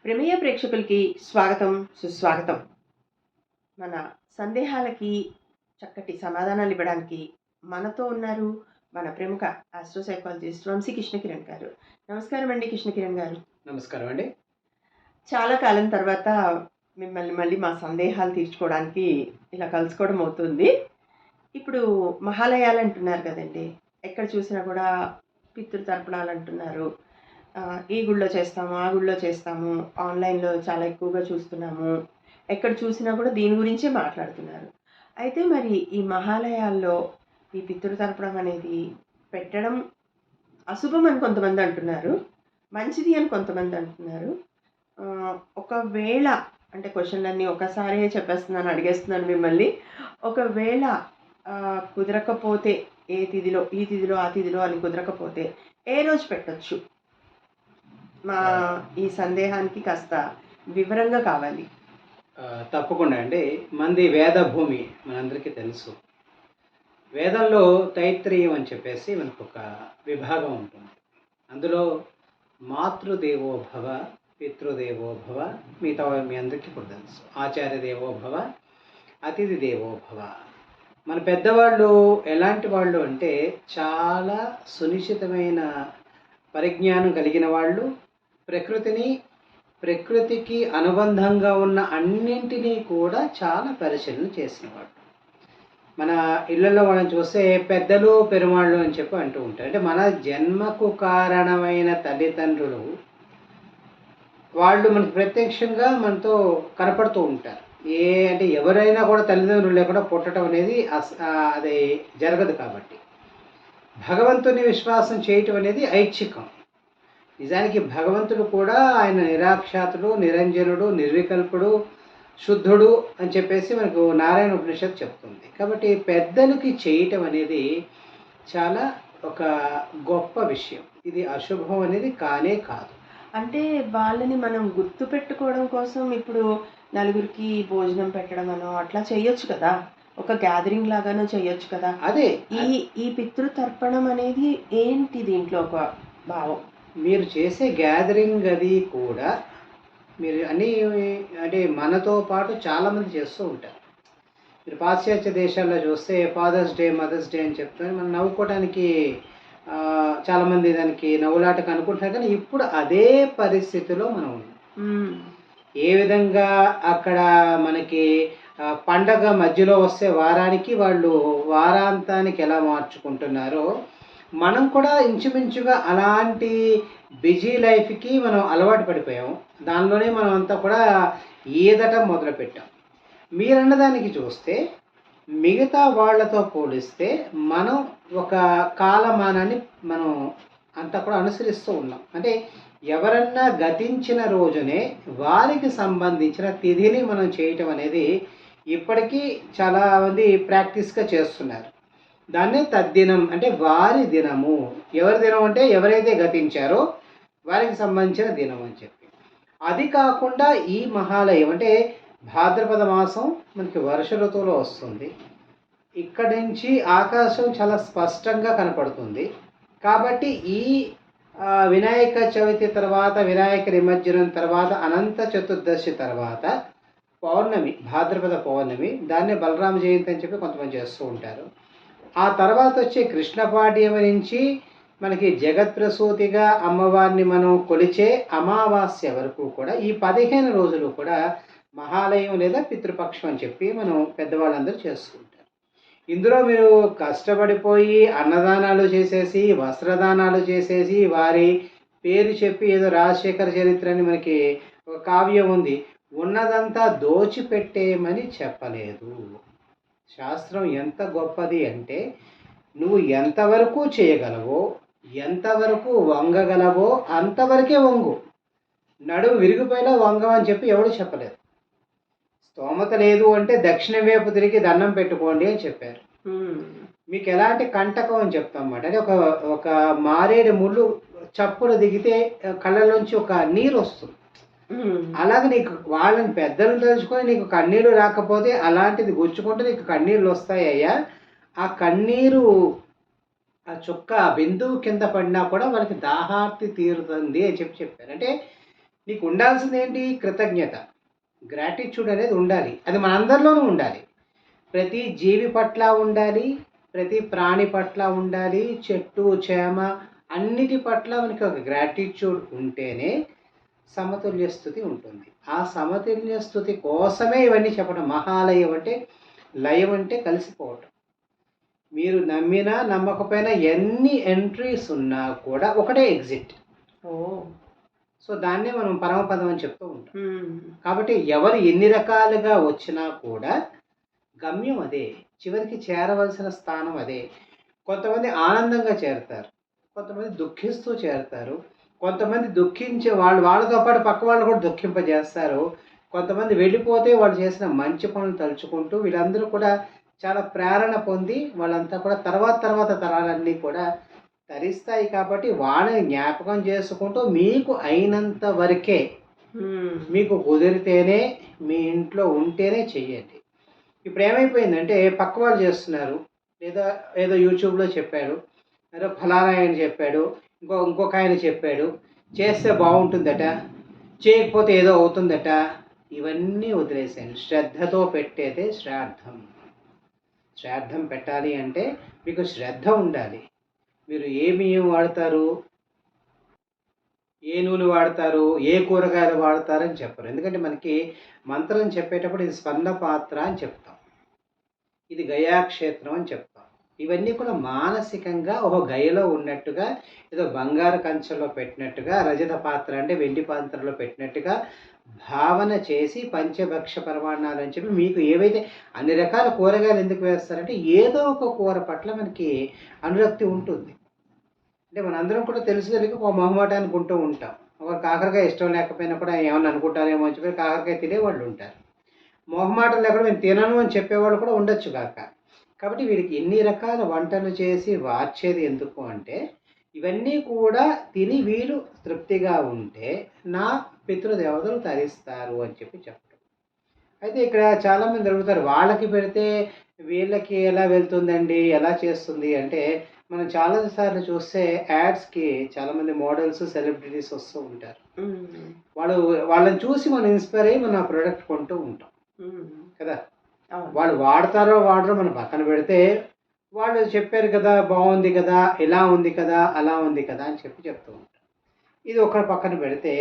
ప్రమేయ ప్రేక్షకులకి స్వాగతం, సుస్వాగతం. మన సందేహాలకి చక్కటి సమాధానాలు ఇవ్వడానికి మనతో ఉన్నారు మన ప్రముఖ ఆస్ట్రో సైకాలజిస్ట్ వంశీ కృష్ణకిరణ్ గారు. నమస్కారం అండి కృష్ణకిరణ్ గారు. నమస్కారం అండి. చాలా కాలం తర్వాత మిమ్మల్ని మళ్ళీ మా సందేహాలు తీర్చుకోవడానికి ఇలా కలుసుకోవడం అవుతుంది. ఇప్పుడు మహాలయాలు అంటున్నారు కదండి, ఎక్కడ చూసినా కూడా పితృతర్పణాలు అంటున్నారు. ఈ గుళ్ళో చేస్తాము, ఆ గుళ్ళో చేస్తాము, ఆన్లైన్లో చాలా ఎక్కువగా చూస్తున్నాము. ఎక్కడ చూసినా కూడా దీని గురించే మాట్లాడుతున్నారు. అయితే మరి ఈ మహాలయాల్లో ఈ పితృతర్పణం అనేది పెట్టడం అశుభం అని కొంతమంది అంటున్నారు, మంచిది అని కొంతమంది అంటున్నారు. ఒకవేళ అంటే క్వశ్చన్లన్నీ ఒకసారే చెప్పేస్తున్నాను, అడిగేస్తున్నాను మిమ్మల్ని. ఒకవేళ కుదరకపోతే ఈ తిథిలో ఆ తిథిలో అని కుదరకపోతే ఏ రోజు పెట్టొచ్చు? మా ఈ సందేహానికి కాస్త వివరంగా కావాలి. తప్పకుండా అండి. మంది వేద భూమి మనందరికీ తెలుసు. వేదంలో తైత్రీయం అని చెప్పేసి మనకు ఒక విభాగం ఉంటుంది. అందులో మాతృదేవో భవ, పితృదేవో భవ, మిగతా మీ అందరికీ కూడా తెలుసు. ఆచార్య దేవో భవ, అతిథి దేవో భవ. మన పెద్దవాళ్ళు ఎలాంటి వాళ్ళు అంటే చాలా సునిశ్చితమైన పరిజ్ఞానం కలిగిన వాళ్ళు. ప్రకృతికి అనుబంధంగా ఉన్న అన్నింటినీ కూడా చాలా పరిశీలన చేసినవాడు. మన ఇళ్లలో వాళ్ళని చూస్తే పెద్దలు పెరుమాళ్ళు అని చెప్పి అంటూ ఉంటారు. అంటే మన జన్మకు కారణమైన తల్లిదండ్రులు వాళ్ళు మనకు ప్రత్యక్షంగా మనతో కనపడుతూ ఉంటారు. అంటే ఎవరైనా కూడా తల్లిదండ్రులు లేకుండా పుట్టడం అనేది అది జరగదు. కాబట్టి భగవంతుని విశ్వాసం చేయటం అనేది ఐచ్ఛికం. నిజానికి భగవంతుడు కూడా ఆయన నిరాక్షాతుడు, నిరంజనుడు, నిర్వికల్పుడు, శుద్ధుడు అని చెప్పేసి మనకు నారాయణ ఉపనిషత్తు చెప్తుంది. కాబట్టి పెద్దలకి చేయటం అనేది చాలా ఒక గొప్ప విషయం. ఇది అశుభం అనేది కానే కాదు. అంటే వాళ్ళని మనం గుర్తు పెట్టుకోవడం కోసం ఇప్పుడు నలుగురికి భోజనం పెట్టడం అనో అట్లా చేయొచ్చు కదా, ఒక గ్యాదరింగ్ లాగానో చేయొచ్చు కదా. అదే ఈ పితృతర్పణం అనేది ఏంటి దీంట్లో ఒక భావం? మీరు చేసే గ్యాదరింగ్ అది కూడా మీరు అన్నీ అంటే మనతో పాటు చాలామంది చేస్తూ ఉంటారు. మీరు పాశ్చాత్య దేశాల్లో చూస్తే ఫాదర్స్ డే, మదర్స్ డే అని చెప్తారు. మనం నవ్వుకోవడానికి చాలామంది దానికి నవ్వులాటకు అనుకుంటున్నారు. కానీ ఇప్పుడు అదే పరిస్థితిలో మనం ఉన్నాం. ఏ విధంగా అక్కడ మనకి పండగ మధ్యలో వస్తే వారానికి వాళ్ళు వారాంతానికి ఎలా మార్చుకుంటున్నారో మనం కూడా ఇంచుమించుగా అలాంటి బిజీ లైఫ్కి మనం అలవాటు పడిపోయాం. దానిలోనే మనం అంతా కూడా ఈదటం మొదలుపెట్టాం. మీరన్నదానికి చూస్తే మిగతా వాళ్ళతో పోలిస్తే మనం ఒక కాలమానాన్ని మనం అంతా కూడా అనుసరిస్తూ ఉన్నాం. అంటే ఎవరన్నా గతించిన రోజునే వారికి సంబంధించిన తిథిని మనం చేయటం అనేది ఇప్పటికీ చాలామంది ప్రాక్టీస్గా చేస్తున్నారు. దాన్నే తద్దినం అంటే వారి దినము. ఎవరి దినం అంటే ఎవరైతే గతించారో వారికి సంబంధించిన దినం అని చెప్పి. అది కాకుండా ఈ మహాలయం అంటే భాద్రపద మాసం మనకి వర్ష ఋతువులో వస్తుంది. ఇక్కడి నుంచి ఆకాశం చాలా స్పష్టంగా కనపడుతుంది. కాబట్టి ఈ వినాయక చవితి తర్వాత, వినాయక నిమజ్జనం తర్వాత, అనంత చతుర్దశి తర్వాత పౌర్ణమి, భాద్రపద పౌర్ణమి, దాన్నే బలరామ జయంతి అని చెప్పి కొంతమంది చేస్తూ ఉంటారు. ఆ తర్వాత వచ్చే కృష్ణపాఠ్యం నుంచి మనకి జగత్ప్రసూతిగా అమ్మవారిని మనం కొలిచే అమావాస్య వరకు కూడా ఈ 15 రోజులు కూడా మహాలయం లేదా పితృపక్షం అని చెప్పి మనం పెద్దవాళ్ళందరూ చేసుకుంటారు. ఇందులో మీరు కష్టపడిపోయి అన్నదానాలు చేసేసి, వస్త్రదానాలు చేసేసి, వారి పేరు చెప్పి ఏదో రాజశేఖర చరిత్ర అని మనకి ఒక కావ్యం ఉంది, ఉన్నదంతా దోచిపెట్టేయమని చెప్పలేదు. శాస్త్రం ఎంత గొప్పది అంటే నువ్వు ఎంతవరకు చేయగలవో, ఎంతవరకు వంగగలవో అంతవరకే వంగు. నడుము విరిగిపోయినా వంగమని చెప్పి ఎవడు చెప్పలేదు. స్తోమత లేదు అంటే దక్షిణ వైపు తిరిగి దండం పెట్టుకోండి అని చెప్పారు. మీకు ఎలాంటి కంటకం అని చెప్తాం అన్నమాట. అంటే ఒక మారేడు ముళ్ళు చప్పులు దిగితే కళ్ళలోంచి ఒక నీరు వస్తుంది. అలాగే నీకు వాళ్ళని పెద్దలను తలుచుకొని నీకు కన్నీరు రాకపోతే అలాంటిది గుచ్చుకుంటే నీకు కన్నీళ్ళు వస్తాయ్యా. ఆ కన్నీరు ఆ చుక్క బిందువు కింద పడినా కూడా వాళ్ళకి దాహార్తి తీరుతుంది అని చెప్పారు. అంటే నీకు ఉండాల్సింది ఏంటి? కృతజ్ఞత, గ్రాటిట్యూడ్ అనేది ఉండాలి. అది మనందరిలోనూ ఉండాలి. ప్రతి జీవి పట్ల ఉండాలి, ప్రతి ప్రాణి పట్ల ఉండాలి, చెట్టు చేమ అన్నిటి పట్ల మనకి ఒక గ్రాటిట్యూడ్ ఉంటేనే సమతుల్య స్థుతి ఉంటుంది. ఆ సమతుల్య స్థుతి కోసమే ఇవన్నీ చెప్పడం. మహాలయం అంటే, లయం అంటే కలిసిపోవటం. మీరు నమ్మినా నమ్మకపోయినా ఎన్ని ఎంట్రీస్ ఉన్నా కూడా ఒకటే ఎగ్జిట్. ఓ సో దాన్నే మనం పరమపదం అని చెప్తూ ఉంటాం. ఉమ్, కాబట్టి ఎవరు ఎన్ని రకాలుగా వచ్చినా కూడా గమ్యం అదే, చివరికి చేరవలసిన స్థానం అదే. కొంతమంది ఆనందంగా చేరతారు, కొంతమంది దుఃఖిస్తూ చేరతారు, కొంతమంది దుఃఖించే వాళ్ళతో పాటు పక్క వాళ్ళు కూడా దుఃఖింపజేస్తారు. కొంతమంది వెళ్ళిపోతే వాళ్ళు చేసిన మంచి పనులు తలుచుకుంటూ వీళ్ళందరూ కూడా చాలా ప్రేరణ పొంది వాళ్ళంతా కూడా తర్వాత తరాలన్నీ కూడా తరిస్తాయి. కాబట్టి వాళ్ళని జ్ఞాపకం చేసుకుంటూ మీకు అయినంత వరకే, ఉమ్, మీకు కుదిరితేనే, మీ ఇంట్లో ఉంటేనే చెయ్యండి. ఇప్పుడు ఏమైపోయిందంటే పక్క వాళ్ళు చేస్తున్నారు, లేదా ఏదో యూట్యూబ్లో చెప్పాడు, ఏదో ఫలానా ఆయన చెప్పాడు, ఇంకొక ఆయన చెప్పాడు, చేస్తే బాగుంటుందట, చేయకపోతే ఏదో అవుతుందట. ఇవన్నీ వదిలేసాను. శ్రద్ధతో పెట్టేదే శ్రాద్ధం. శ్రాద్ధం పెట్టాలి అంటే మీకు శ్రద్ధ ఉండాలి. మీరు ఏ బియ్యం వాడతారు, ఏ నూనె వాడతారు, ఏ కూరగాయలు వాడతారు అని చెప్పరు. ఎందుకంటే మనకి మంత్రం చెప్పేటప్పుడు ఇది స్వర్ణ పాత్ర అని చెప్తాం, ఇది గయాక్షేత్రం అని చెప్తాం. ఇవన్నీ కూడా మానసికంగా ఒక గయలో ఉన్నట్టుగా, ఏదో బంగారు కంచెలో పెట్టినట్టుగా, రజత పాత్ర అంటే వెండి పాత్రలో పెట్టినట్టుగా భావన చేసి పంచభక్ష పరమాణాలు అని చెప్పి మీకు ఏవైతే అన్ని రకాల కూరగాయలు ఎందుకు వేస్తారంటే ఏదో ఒక కూర పట్ల మనకి అనురక్తి ఉంటుంది. అంటే మనందరం కూడా తెలుసుకోలేక ఒక మొహమాటానికి ఉంటూ ఉంటాం. ఒక కాకరకాయ ఇష్టం లేకపోయినా కూడా ఏమన్నా అనుకుంటారేమో అని చెప్పి కాకరకాయ తినేవాళ్ళు ఉంటారు. మొహమాటం లేకుండా నేను తినను అని చెప్పేవాళ్ళు కూడా ఉండొచ్చు కాక. కాబట్టి వీడికి ఎన్ని రకాల వంటలు చేసి వార్చేది ఎందుకు అంటే ఇవన్నీ కూడా తిని వీడు తృప్తిగా ఉంటే నా పితృదేవతలు తరిస్తారు అని చెప్పి చెప్పడం. అయితే ఇక్కడ చాలామంది అడుగుతారు, వాళ్ళకి పెడితే వీళ్ళకి ఎలా వెళ్తుందండి, ఎలా చేస్తుంది అంటే మనం చాలాసార్లు చూస్తే యాడ్స్కి చాలామంది మోడల్స్, సెలబ్రిటీస్ వస్తూ ఉంటారు. ఉమ్, వాళ్ళని చూసి మనం ఇన్స్పైర్ అయ్యి మనం ఆ ప్రోడక్ట్ కొంటూ ఉంటాం ఉమ్, కదా. అవును. వాళ్ళు వాడతారో వాడరో మనం పక్కన పెడితే వాళ్ళు చెప్పారు కదా, బాగుంది కదా, ఇలా ఉంది కదా, అలా ఉంది కదా అని చెప్పి చెప్తూ ఉంటారు. ఇది ఒక పక్కన పెడితే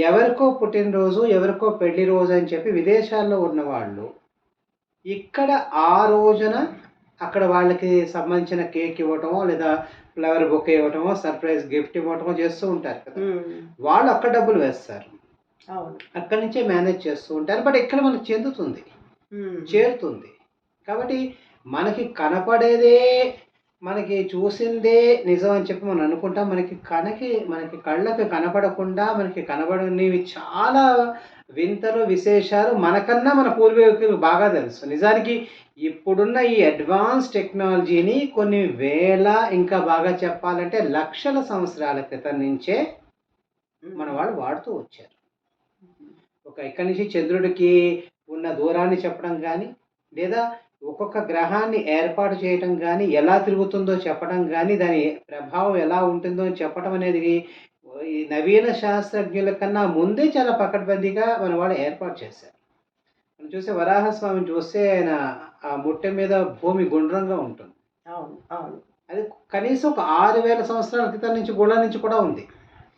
ఎవరికో పుట్టినరోజు, ఎవరికో పెళ్లి రోజు అని చెప్పి విదేశాల్లో ఉన్నవాళ్ళు ఇక్కడ ఆ రోజున అక్కడ వాళ్ళకి సంబంధించిన కేక్ ఇవ్వటమో, లేదా ఫ్లవర్ బొకే ఇవ్వటమో, సర్ప్రైజ్ గిఫ్ట్ ఇవ్వటమో చేస్తూ ఉంటారు కదా. ఉమ్, వాళ్ళు అక్కడ డబ్బులు వేస్తారు, అవును. అక్కడి నుంచే మేనేజ్ చేస్తూ ఉంటారు. బట్ ఇక్కడ మనకు చెందుతుంది, ఉమ్, చేరుతుంది. కాబట్టి మనకి కనపడేదే, మనకి చూసిందే నిజం అని చెప్పి మనం అనుకుంటాం. మనకి కళ్ళకి కనపడకుండా మనకి కనబడనివి చాలా వింతలు, విశేషాలు మనకన్నా మన పూర్వీకులకు బాగా తెలుసు. నిజానికి ఇప్పుడున్న ఈ అడ్వాన్స్ టెక్నాలజీని కొన్ని వేల, ఇంకా బాగా చెప్పాలంటే లక్షల సంవత్సరాల క్రితం నుంచే మన వాళ్ళు వాడుతూ వచ్చారు. ఇక్కడి నుంచి చంద్రుడికి ఉన్న దూరాన్ని చెప్పడం కానీ, లేదా ఒక్కొక్క గ్రహాన్ని ఏర్పాటు చేయటం కానీ, ఎలా తిరుగుతుందో చెప్పడం కానీ, దాని ప్రభావం ఎలా ఉంటుందో చెప్పడం అనేది ఈ నవీన శాస్త్రజ్ఞుల కన్నా ముందే చాలా పకడ్బందీగా మన వాళ్ళు ఏర్పాటు చేశారు. మనం చూస్తే వరాహస్వామిని చూస్తే ఆయన ఆ ముట్టె మీద భూమి గుండ్రంగా ఉంటుంది. అవును, అవును. అది కనీసం ఒక 6000 సంవత్సరాల క్రితం నుంచి గుళ్ళ నుంచి కూడా ఉంది.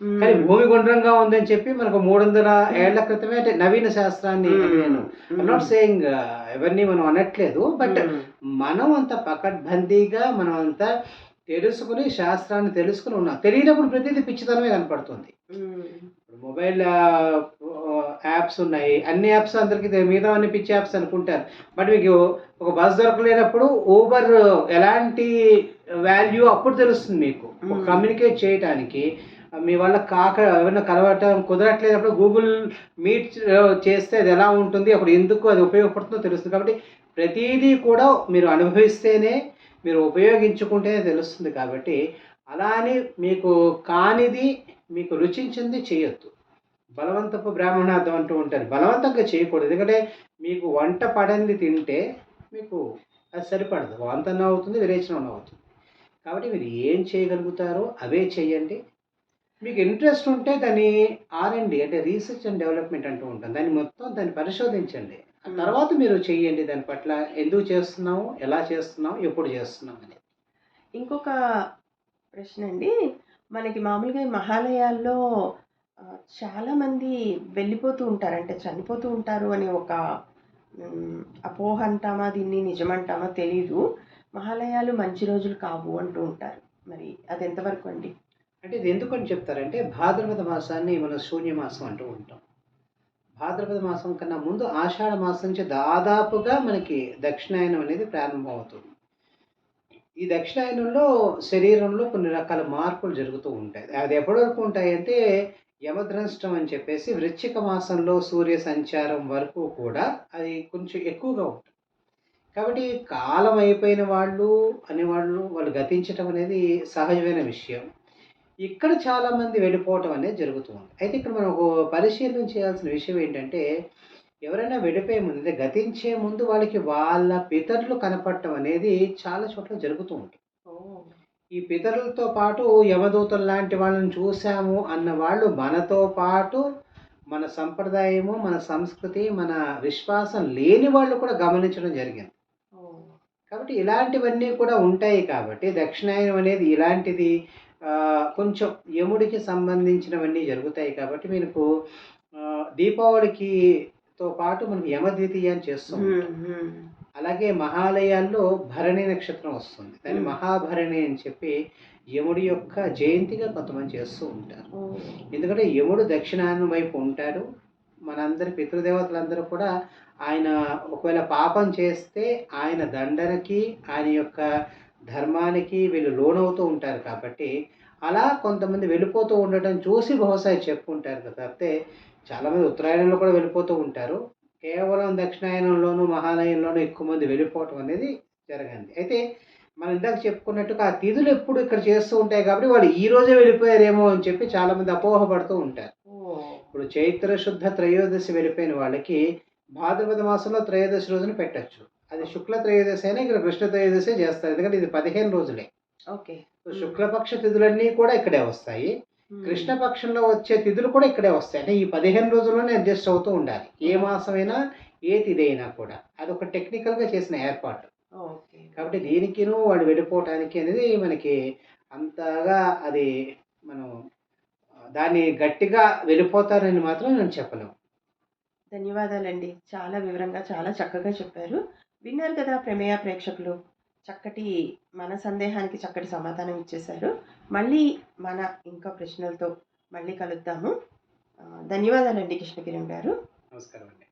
ఉమ్, కానీ భూమి గుండ్రంగా ఉందని చెప్పి మనకు 300 ఏళ్ల క్రితమే, అంటే నవీన శాస్త్రాన్ని నేను నాట్ సేయింగ్ ఎవరిని మనం అనట్లేదు, బట్ ఉమ్, మనం అంత పకడ్బందీగా మనం అంతా తెలుసుకుని శాస్త్రాన్ని తెలుసుకుని ఉన్నాం. తెలియనప్పుడు ప్రతిదీ పిచ్చితనమే కనపడుతుంది. ఉమ్, మొబైల్ యాప్స్ ఉన్నాయి, అన్ని యాప్స్ అందరికీ మిగతా అన్ని పిచ్చి యాప్స్ అనుకుంటారు. బట్ మీకు ఒక బస్ దొరకలేనప్పుడు ఊబర్ ఎలాంటి వాల్యూ అప్పుడు తెలుస్తుంది మీకు. కమ్యూనికేట్ చేయటానికి మీ వల్ల ఎవరైనా కలవటం కుదరట్లేనప్పుడు గూగుల్ మీట్ చేస్తే అది ఎలా ఉంటుంది, అప్పుడు ఎందుకు అది ఉపయోగపడుతుందో తెలుస్తుంది. కాబట్టి ప్రతిదీ కూడా మీరు అనుభవిస్తేనే, మీరు ఉపయోగించుకుంటేనే తెలుస్తుంది. కాబట్టి అలా అని మీకు కానిది, మీకు రుచించింది చేయొద్దు. బలవంతపు బ్రాహ్మణార్థం అంటూ ఉంటారు. బలవంతంగా చేయకూడదు. ఎందుకంటే మీకు వంట పడింది తింటే మీకు అది సరిపడదు, వాంతన అవుతుంది, విరేచనం అవుతుంది. కాబట్టి మీరు ఏం చేయగలుగుతారో అవే చేయండి. మీకు ఇంట్రెస్ట్ ఉంటే దాన్ని ఆర్&డి అంటే రీసెర్చ్ అండ్ డెవలప్‌మెంట్ అంటూ ఉంటాం. దాన్ని పరిశోధించండి. ఆ హ్మ్. తర్వాత మీరు చెయ్యండి దాని పట్ల ఎందుకు చేస్తున్నాము? ఎలా చేస్తున్నాం? ఎప్పుడు చేస్తున్నాం అని. ఇంకొక ప్రశ్నండి. మనకి మామూలుగా ఈ మహాలయాల్లో చాలామంది వెళ్ళిపోతూ ఉంటారు. అంటే చనిపోతూ ఉంటారు అని ఒక అపోహ అంటామా? దీన్ని నిజమంటామా తెలీదు. మహాలయాలు మంచి రోజులు కావు అంటూ ఉంటారు. మరి అది ఎంతవరకు అండి? అంటే ఇది ఎందుకని చెప్తారంటే భాద్రపద మాసాన్ని మనం శూన్య మాసం అంటూ ఉంటాం. భాద్రపద మాసం కన్నా ముందు ఆషాఢ మాసం నుంచి దాదాపుగా మనకి దక్షిణాయనం అనేది ప్రారంభమవుతుంది. ఈ దక్షిణాయనంలో శరీరంలో కొన్ని రకాల మార్పులు జరుగుతూ ఉంటాయి. అది ఎప్పటి వరకు ఉంటాయంటే యమద్రంష్టం అని చెప్పేసి వృశ్చిక మాసంలో సూర్య సంచారం వరకు కూడా అది కొంచెం ఎక్కువగా ఉంటుంది. కాబట్టి కాలం అయిపోయిన వాళ్ళు అనేవాళ్ళు వాళ్ళు గతించటం అనేది సహజమైన విషయం. ఇక్కడ చాలామంది వెళ్ళిపోవటం అనేది జరుగుతూ ఉంది. అయితే ఇక్కడ మనం ఒక పరిశీలన చేయాల్సిన విషయం ఏంటంటే, ఎవరైనా వెళ్ళిపోయే ముందు అంటే గతించే ముందు వాళ్ళకి వాళ్ళ పితరులు కనపడటం అనేది చాలా చోట్ల జరుగుతూ ఉంటుంది. ఓహ్! ఈ పితరులతో పాటు యమదూతల్లాంటి వాళ్ళని చూసాము అన్న వాళ్ళు మనతో పాటు మన సంప్రదాయము, మన సంస్కృతి, మన విశ్వాసం లేని వాళ్ళు కూడా గమనించడం జరిగింది. ఓహ్! కాబట్టి ఇలాంటివన్నీ కూడా ఉంటాయి కాబట్టి దక్షిణాయనం అనేది ఇలాంటిది కొంచెం యముడికి సంబంధించినవన్నీ జరుగుతాయి కాబట్టి మీకు దీపావళికితో పాటు మనకి యమద్వితీయ అని చేస్తూ ఉంటాం. హ్మ్. హ్మ్. అలాగే మహాలయాల్లో భరణి నక్షత్రం వస్తుంది. దాన్ని హ్మ్. మహాభరణి అని చెప్పి యముడి యొక్క జయంతిగా కొంతమంది చేస్తూ ఉంటారు. ఓహ్! ఎందుకంటే యముడు దక్షిణాయనం వైపు ఉంటాడు. మనందరి పితృదేవతలందరూ కూడా ఆయన ఒకవేళ పాపం చేస్తే ఆయన దండనకి, ఆయన యొక్క ధర్మానికి వీళ్ళు లోనవుతూ ఉంటారు కాబట్టి, అలా కొంతమంది వెళ్ళిపోతూ ఉండటం చూసి బహుశా చెప్పుంటారు కదా! తప్పితే చాలామంది ఉత్తరాయణంలో కూడా వెళ్ళిపోతూ ఉంటారు. కేవలం దక్షిణాయనంలోను, మహాలయంలోనూ ఎక్కువ మంది వెళ్ళిపోవటం అనేది జరగంది. అయితే మనం ఇందాక చెప్పుకున్నట్టుగా ఆ తిథులు ఎప్పుడు ఇక్కడ చేస్తూ ఉంటాయి కాబట్టి వాళ్ళు ఈ రోజే వెళ్ళిపోయారేమో అని చెప్పి చాలామంది అపోహపడుతూ ఉంటారు. ఓహ్! ఇప్పుడు చైత్ర శుద్ధ త్రయోదశి వెళ్ళిపోయిన వాళ్ళకి భాద్రపద మాసంలో త్రయోదశి రోజున పెట్టొచ్చు. అది ఓహ్! శుక్ల త్రయోదశి అయినా ఇక్కడ కృష్ణ త్రయోదశే చేస్తారు. ఎందుకంటే ఇది 15 రోజులే. ఓకే. సో హ్మ్. శుక్లపక్ష తిథులన్నీ కూడా ఇక్కడే వస్తాయి. హ్మ్. కృష్ణ పక్షంలో వచ్చే తిథులు కూడా ఇక్కడే వస్తాయి. అంటే ఈ 15 రోజుల్లోనే అడ్జస్ట్ అవుతూ ఉండాలి. ఏ ఓహ్! మాసమైనా, ఏ తిథి అయినా కూడా. అదొక టెక్నికల్‌గా చేసిన ఏర్పాటు. ఓకే. కాబట్టి దీనికిను వాళ్ళు వెళ్ళిపోవటానికి అనేది మనకి అంతగా అది మనం దాన్ని గట్టిగా వెళ్ళిపోతారని మాత్రం నేను చెప్పలేము. ధన్యవాదాలండి. చాలా వివరంగా, చాలా చక్కగా చెప్పారు. విన్నారు కదా ప్రమేయ ప్రేక్షకులు. చక్కటి మన సందేహానికి చక్కటి సమాధానం ఇచ్చేశారు. మళ్ళీ మన ఇంకా ప్రశ్నలతో మళ్ళీ కలుద్దాము. ధన్యవాదాలండి కృష్ణకిరణ్ గారు. నమస్కారం అండి.